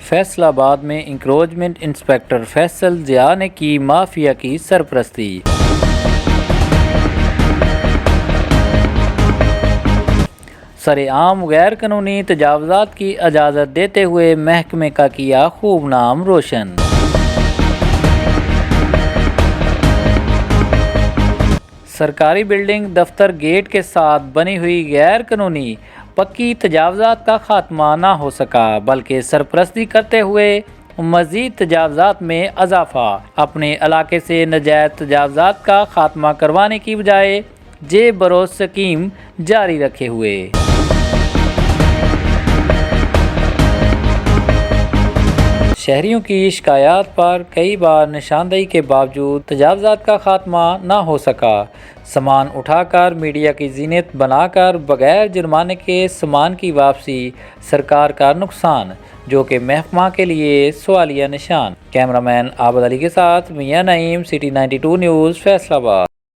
فیصل آباد میں encroachment inspector Faisal Zia نے کی مافیا کی سرپرستی۔ سرعام غیر قانونی تجاوزات کی اجازت دیتے ہوئے محکمے کا کیا خوب نام روشن۔ سرکاری بلڈنگ دفتر گیٹ کے ساتھ بنی ہوئی غیر قانونی پکی تجاوزات کا خاتمہ نہ ہو سکا، بلکہ سرپرستی کرتے ہوئے مزید تجاوزات میں اضافہ۔ اپنے علاقے سے ناجائز تجاوزات کا خاتمہ کروانے کی بجائے جیب بروز اسکیم جاری رکھے ہوئے۔ شہریوں کی شکایات پر کئی بار نشاندہی کے باوجود تجاوزات کا خاتمہ نہ ہو سکا۔ سامان اٹھا کر میڈیا کی زینت بنا کر بغیر جرمانے کے سامان کی واپسی، سرکار کا نقصان جو کہ محکمہ کے لیے سوالیہ نشان۔ کیمرہ مین عابد علی کے ساتھ میاں نعیم، City 92 نیوز، فیصل آباد۔